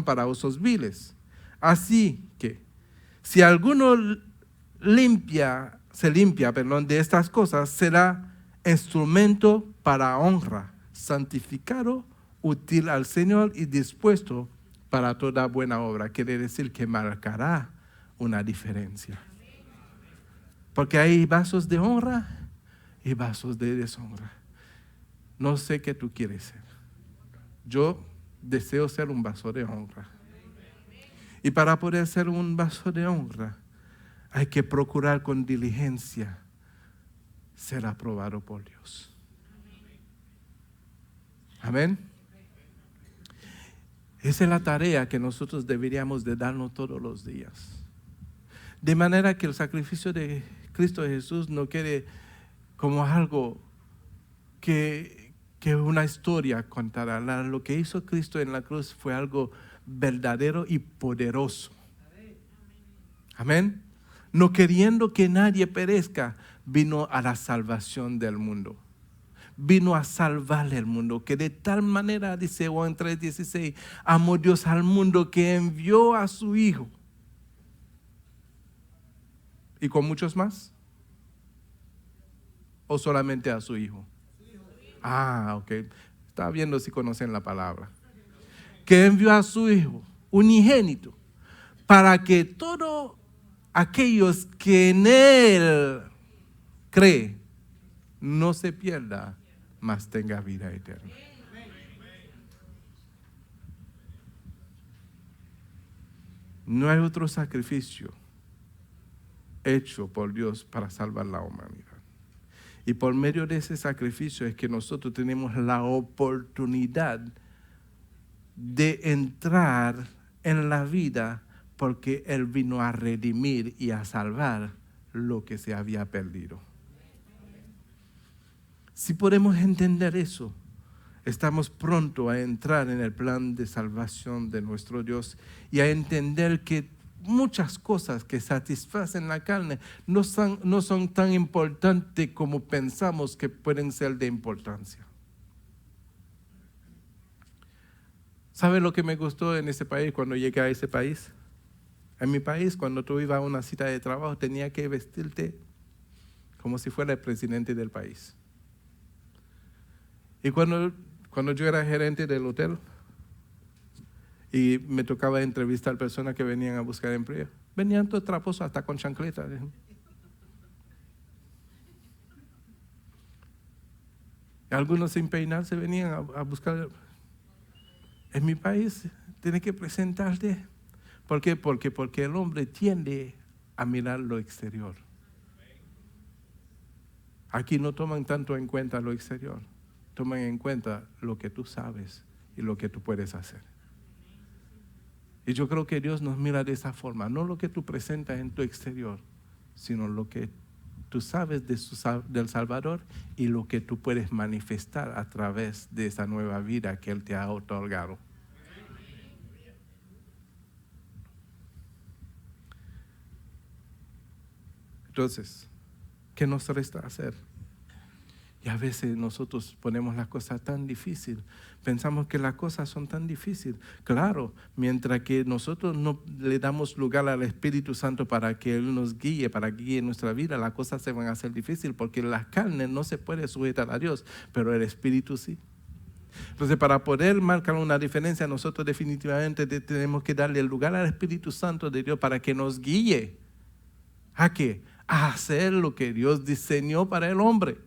S1: para usos viles. Así que, si alguno se limpia de estas cosas, será instrumento para honra, santificado, útil al Señor y dispuesto para toda buena obra. Quiere decir que marcará una diferencia. Porque hay vasos de honra y vasos de deshonra. No sé qué tú quieres ser. Yo deseo ser un vaso de honra. Y para poder ser un vaso de honra, hay que procurar con diligencia ser aprobado por Dios. Amén. Esa es la tarea que nosotros deberíamos de darnos todos los días. De manera que el sacrificio de Cristo Jesús no quede como algo que una historia contará. Lo que hizo Cristo en la cruz fue algo verdadero y poderoso. Amén. No queriendo que nadie perezca, vino a la salvación del mundo. Vino a salvar el mundo, que de tal manera, dice Juan 3:16, amó Dios al mundo que envió a su Hijo. ¿Y con muchos más? ¿O solamente a su Hijo? Ok. Estaba viendo si conocen la palabra. Que envió a su Hijo unigénito, para que todos aquellos que en Él creen no se pierda, mas tenga vida eterna. No hay otro sacrificio hecho por Dios para salvar la humanidad. Y por medio de ese sacrificio es que nosotros tenemos la oportunidad de entrar en la vida, porque Él vino a redimir y a salvar lo que se había perdido. Si podemos entender eso, estamos pronto a entrar en el plan de salvación de nuestro Dios y a entender que muchas cosas que satisfacen la carne no son tan importantes como pensamos que pueden ser de importancia. ¿Sabe lo que me gustó en ese país cuando llegué a ese país? En mi país, cuando tú ibas a una cita de trabajo, tenía que vestirte como si fuera el presidente del país. Y cuando yo era gerente del hotel y me tocaba entrevistar personas que venían a buscar empleo, venían todos traposos, hasta con chancletas. Algunos sin peinarse venían a buscar. En mi país tienes que presentarte. ¿Por qué? Porque el hombre tiende a mirar lo exterior. Aquí no toman tanto en cuenta lo exterior. Toman en cuenta lo que tú sabes y lo que tú puedes hacer. Y yo creo que Dios nos mira de esa forma. No lo que tú presentas en tu exterior, sino lo que tú sabes del Salvador y lo que tú puedes manifestar a través de esa nueva vida que Él te ha otorgado. Entonces, ¿qué nos resta hacer? Y a veces nosotros ponemos las cosas tan difíciles. Pensamos que las cosas son tan difíciles. Claro, mientras que nosotros no le damos lugar al Espíritu Santo para que Él nos guíe, para que guíe nuestra vida, las cosas se van a hacer difíciles porque la carne no se puede sujetar a Dios, pero el Espíritu sí. Entonces, para poder marcar una diferencia, nosotros definitivamente tenemos que darle el lugar al Espíritu Santo de Dios para que nos guíe. ¿A qué? A hacer lo que Dios diseñó para el hombre.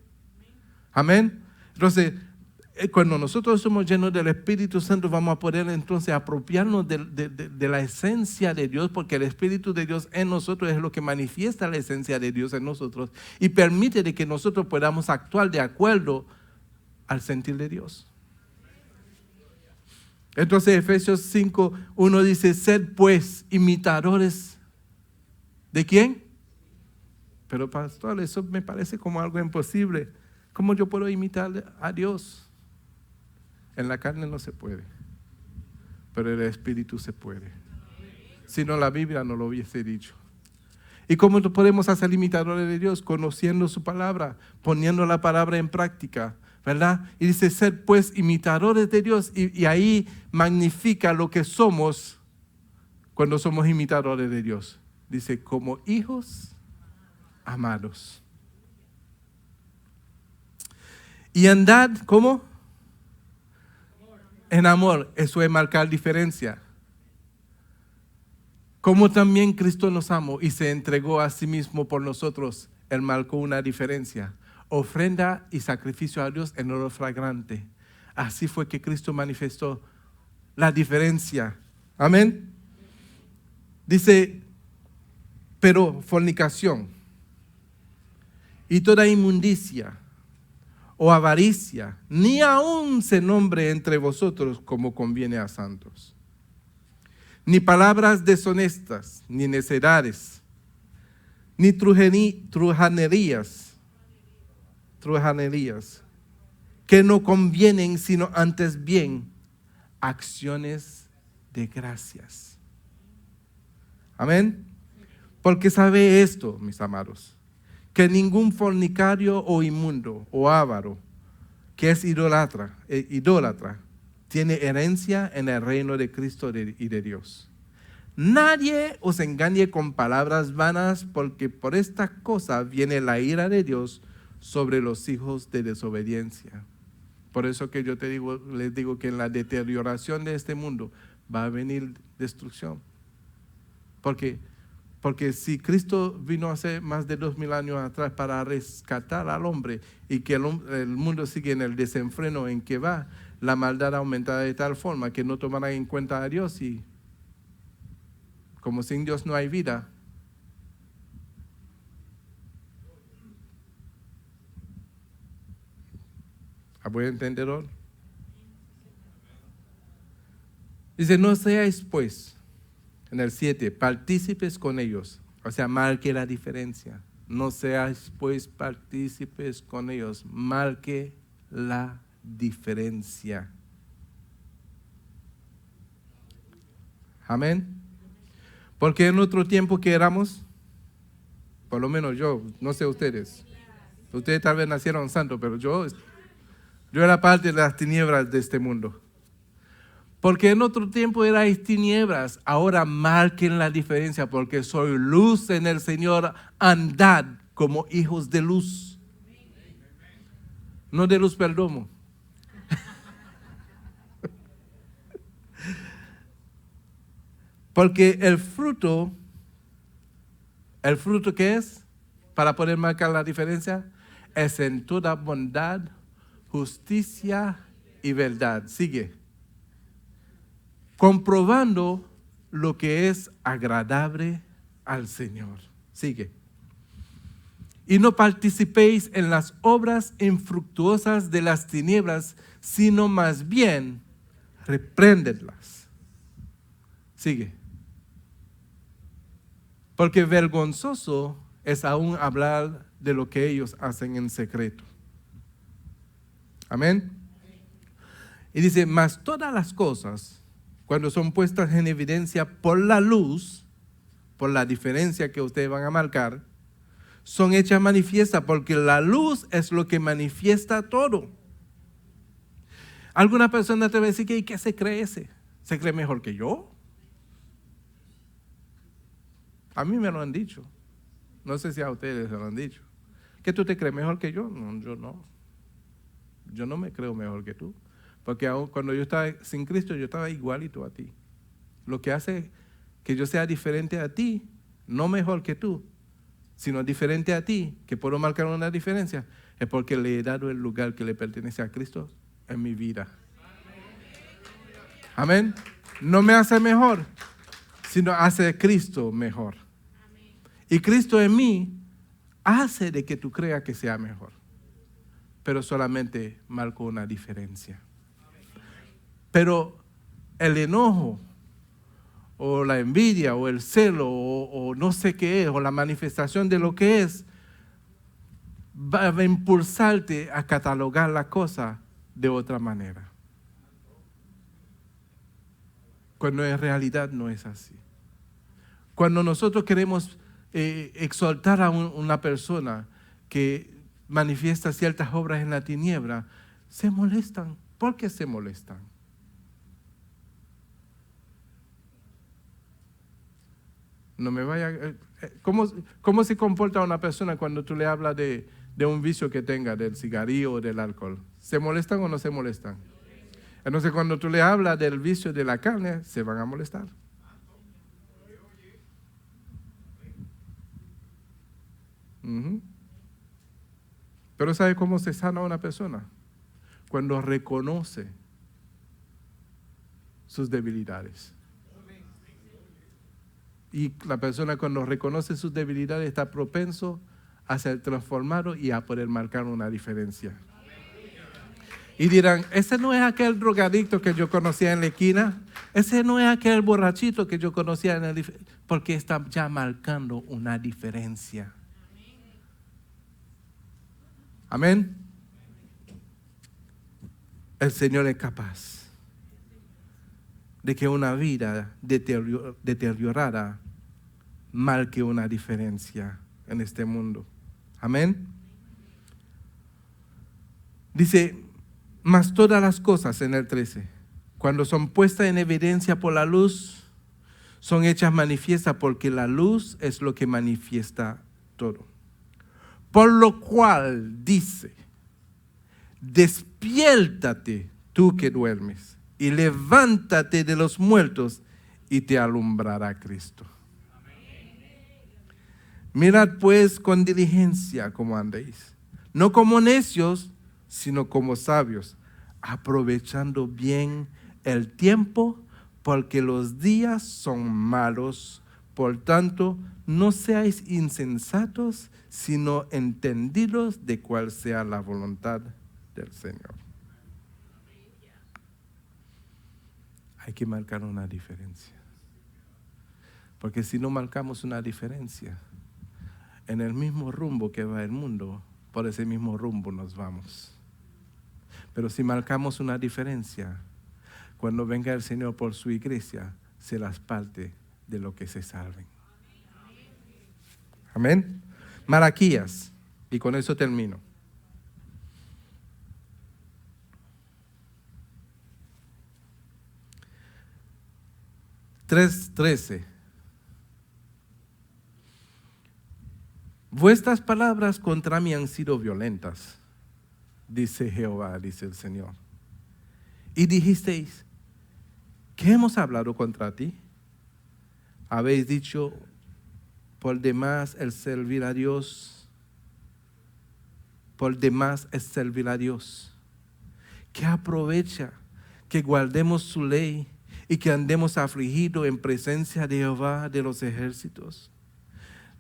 S1: Amén. Entonces, cuando nosotros somos llenos del Espíritu Santo, vamos a poder entonces apropiarnos de la esencia de Dios, porque el Espíritu de Dios en nosotros es lo que manifiesta la esencia de Dios en nosotros y permite de que nosotros podamos actuar de acuerdo al sentir de Dios. Entonces, Efesios 5:1 dice, sed pues imitadores. ¿De quién? Pero pastor, eso me parece como algo imposible. ¿Cómo yo puedo imitar a Dios? En la carne no se puede, pero en el Espíritu se puede. Si no, la Biblia no lo hubiese dicho. ¿Y cómo podemos hacer imitadores de Dios? Conociendo su palabra, poniendo la palabra en práctica, ¿verdad? Y dice, ser pues imitadores de Dios. Y ahí magnifica lo que somos cuando somos imitadores de Dios. Dice, como hijos amados. Y andad, ¿cómo? En amor. Eso es marcar diferencia. Como también Cristo nos amó y se entregó a sí mismo por nosotros, Él marcó una diferencia. Ofrenda y sacrificio a Dios en olor fragante. Así fue que Cristo manifestó la diferencia. Amén. Dice, pero fornicación y toda inmundicia o avaricia, ni aún se nombre entre vosotros como conviene a santos. Ni palabras deshonestas, ni necedades, ni truhanerías, que no convienen, sino antes bien, acciones de gracias. Amén. Porque sabe esto, mis amados, que ningún fornicario o inmundo o avaro que es idólatra, tiene herencia en el reino de Cristo y de Dios. Nadie os engañe con palabras vanas, porque por esta cosa viene la ira de Dios sobre los hijos de desobediencia. Por eso que yo les digo que en la deterioración de este mundo va a venir destrucción. Porque si Cristo vino hace más de 2000 años atrás para rescatar al hombre y que el mundo sigue en el desenfreno en que va, la maldad aumentará de tal forma que no tomará en cuenta a Dios y como sin Dios no hay vida. ¿A buen entendedor? Dice, no seáis pues, en el 7, partícipes con ellos. O sea, marque la diferencia. No seáis pues partícipes con ellos. Marque la diferencia. Amén. Porque en otro tiempo que éramos, por lo menos yo, no sé ustedes. Ustedes tal vez nacieron santos, pero yo era parte de las tinieblas de este mundo. Porque en otro tiempo erais tinieblas, ahora marquen la diferencia, porque soy luz en el Señor, andad como hijos de luz. No de luz perdomo. Porque el fruto ¿qué es? Para poder marcar la diferencia, es en toda bondad, justicia y verdad. Sigue. Comprobando lo que es agradable al Señor. Sigue. Y no participéis en las obras infructuosas de las tinieblas, sino más bien repréndedlas. Sigue. Porque vergonzoso es aún hablar de lo que ellos hacen en secreto. Amén. Y dice, mas todas las cosas, cuando son puestas en evidencia por la luz, por la diferencia que ustedes van a marcar, son hechas manifiestas porque la luz es lo que manifiesta todo. Alguna persona te va a decir que ¿qué se cree ese? ¿Se cree mejor que yo? A mí me lo han dicho. No sé si a ustedes se lo han dicho. ¿Que tú te crees mejor que yo? No, yo no. Yo no me creo mejor que tú. Porque aún cuando yo estaba sin Cristo, yo estaba igualito a ti. Lo que hace que yo sea diferente a ti, no mejor que tú, sino diferente a ti, que puedo marcar una diferencia, es porque le he dado el lugar que le pertenece a Cristo en mi vida. Amén. No me hace mejor, sino hace a Cristo mejor. Y Cristo en mí hace de que tú creas que sea mejor. Pero solamente marco una diferencia. Pero el enojo, o la envidia, o el celo, o no sé qué es, o la manifestación de lo que es, va a impulsarte a catalogar la cosa de otra manera. Cuando en realidad no es así. Cuando nosotros queremos exaltar a una persona que manifiesta ciertas obras en la tiniebla, se molestan. ¿Por qué se molestan? No me vaya. ¿Cómo se comporta una persona cuando tú le hablas de un vicio que tenga, del cigarrillo o del alcohol? ¿Se molestan o no se molestan? Entonces, cuando tú le hablas del vicio de la carne, se van a molestar. Pero ¿sabe cómo se sana una persona? Cuando reconoce sus debilidades. Y la persona cuando reconoce sus debilidades está propenso a ser transformado y a poder marcar una diferencia. Y dirán, ese no es aquel drogadicto que yo conocía en la esquina, ese no es aquel borrachito que yo conocía en el... Porque está ya marcando una diferencia. Amén. El Señor es capaz de que una vida deteriorada marque una diferencia en este mundo. Amén. Dice, mas todas las cosas en el 13, cuando son puestas en evidencia por la luz, son hechas manifiestas porque la luz es lo que manifiesta todo. Por lo cual dice, despiértate tú que duermes y levántate de los muertos y te alumbrará Cristo. Mirad pues con diligencia cómo andéis, no como necios, sino como sabios, aprovechando bien el tiempo, porque los días son malos. Por tanto, no seáis insensatos, sino entendidos de cuál sea la voluntad del Señor. Hay que marcar una diferencia. Porque si no marcamos una diferencia, en el mismo rumbo que va el mundo, por ese mismo rumbo nos vamos. Pero si marcamos una diferencia, cuando venga el Señor por su iglesia, serás parte de lo que se salven. Amén. Malaquías, y con eso termino. (3:13) Vuestras palabras contra mí han sido violentas, dice Jehová, dice el Señor. Y dijisteis, ¿qué hemos hablado contra ti? Habéis dicho, por demás el servir a Dios, por demás es servir a Dios. ¿Qué aprovecha que guardemos su ley y que andemos afligidos en presencia de Jehová de los ejércitos?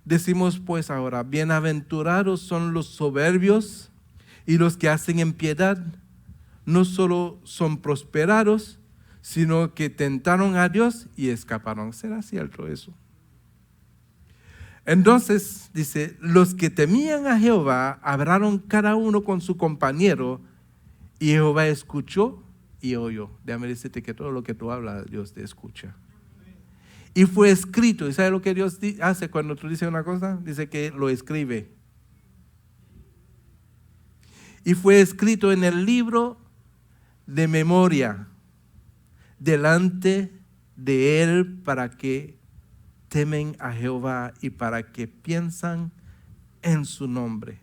S1: Decimos pues ahora, bienaventurados son los soberbios y los que hacen impiedad, no solo son prosperados, sino que tentaron a Dios y escaparon. ¿Será cierto eso? Entonces, dice, los que temían a Jehová hablaron cada uno con su compañero y Jehová escuchó y oyó. Déjame decirte que todo lo que tú hablas, Dios te escucha. Y fue escrito. ¿Y sabe lo que Dios hace cuando tú dices una cosa? Dice que lo escribe. y fue escrito en el libro de memoria delante de él para que temen a Jehová y para que piensan en su nombre.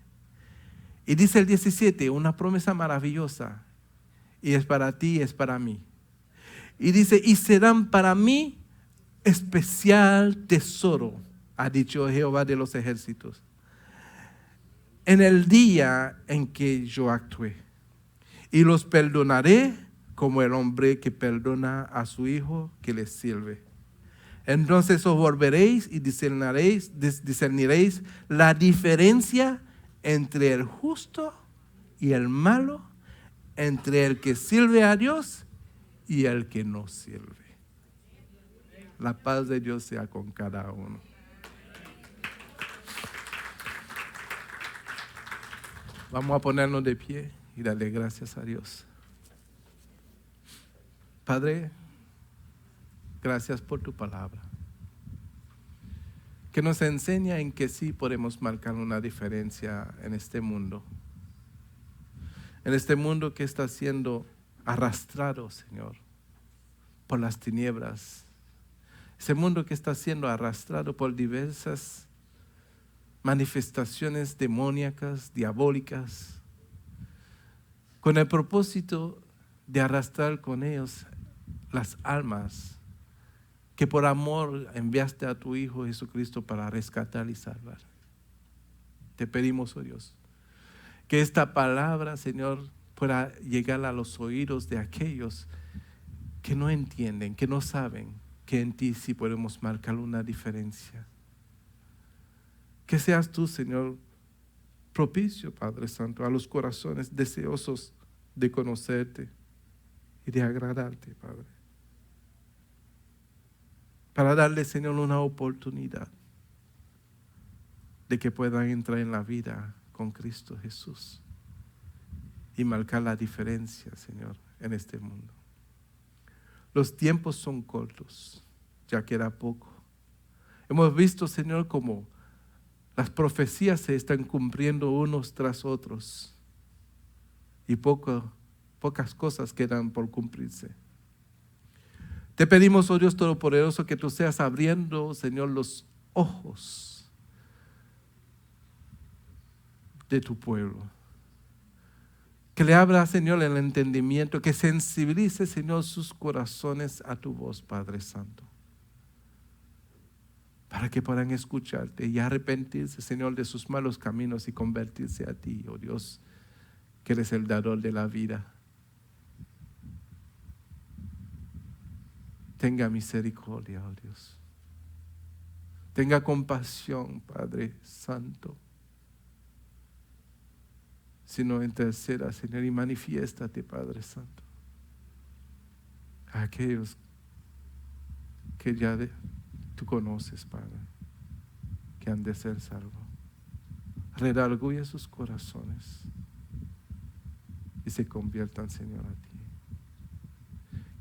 S1: Y dice el 17, una promesa maravillosa, y es para ti y es para mí. Y dice, y serán para mí especial tesoro, ha dicho Jehová de los ejércitos, en el día en que yo actúe. Y los perdonaré como el hombre que perdona a su hijo que le sirve. Entonces os volveréis y discerniréis la diferencia entre el justo y el malo, entre el que sirve a Dios y el que no sirve. La paz de Dios sea con cada uno. Vamos a ponernos de pie y darle gracias a Dios. Padre, gracias por tu palabra, que nos enseña en que sí podemos marcar una diferencia en este mundo que está siendo arrastrado, Señor, por las tinieblas. Ese mundo que está siendo arrastrado por diversas manifestaciones demoníacas, diabólicas, con el propósito de arrastrar con ellos las almas que por amor enviaste a tu Hijo Jesucristo para rescatar y salvar. Te pedimos, oh Dios, que esta palabra, Señor, pueda llegar a los oídos de aquellos que no entienden, que no saben que en ti sí podemos marcar una diferencia. Que seas tú, Señor, propicio, Padre Santo, a los corazones deseosos de conocerte y de agradarte, Padre. Para darle, Señor, una oportunidad de que puedan entrar en la vida con Cristo Jesús y marcar la diferencia, Señor, en este mundo. Los tiempos son cortos, ya queda poco. Hemos visto, Señor, cómo las profecías se están cumpliendo unos tras otros y pocas cosas quedan por cumplirse. Te pedimos, oh Dios Todopoderoso, que tú seas abriendo, Señor, los ojos de tu pueblo. Que le abra, Señor, el entendimiento, que sensibilice, Señor, sus corazones a tu voz, Padre Santo. Para que puedan escucharte y arrepentirse, Señor, de sus malos caminos y convertirse a ti, oh Dios, que eres el dador de la vida. Tenga misericordia, oh Dios. Tenga compasión, Padre Santo. Sino interceda, Señor, y manifiéstate, Padre Santo, a aquellos que ya tú conoces, Padre, que han de ser salvos. Redarguye sus corazones y se conviertan, Señor, a ti.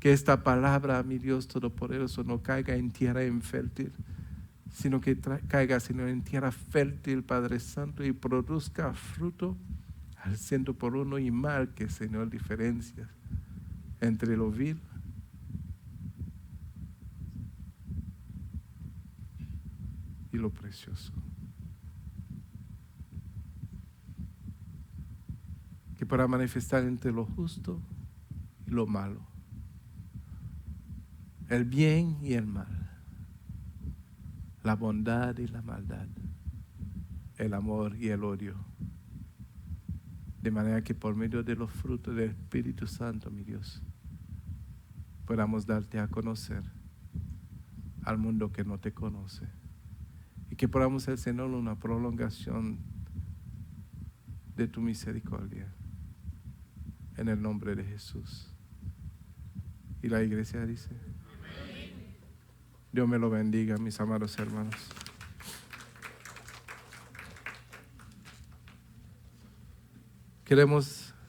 S1: Que esta palabra, mi Dios Todopoderoso, no caiga en tierra infértil, sino que caiga, Señor, en tierra fértil, Padre Santo, y produzca fruto al 100% y marque, Señor, diferencias entre lo vil y lo precioso. Que para manifestar entre lo justo y lo malo, el bien y el mal, la bondad y la maldad, el amor y el odio. De manera que por medio de los frutos del Espíritu Santo, mi Dios, podamos darte a conocer al mundo que no te conoce. Y que podamos ser, Señor, una prolongación de tu misericordia. En el nombre de Jesús. Y la iglesia dice: Dios me lo bendiga, mis amados hermanos. Queremos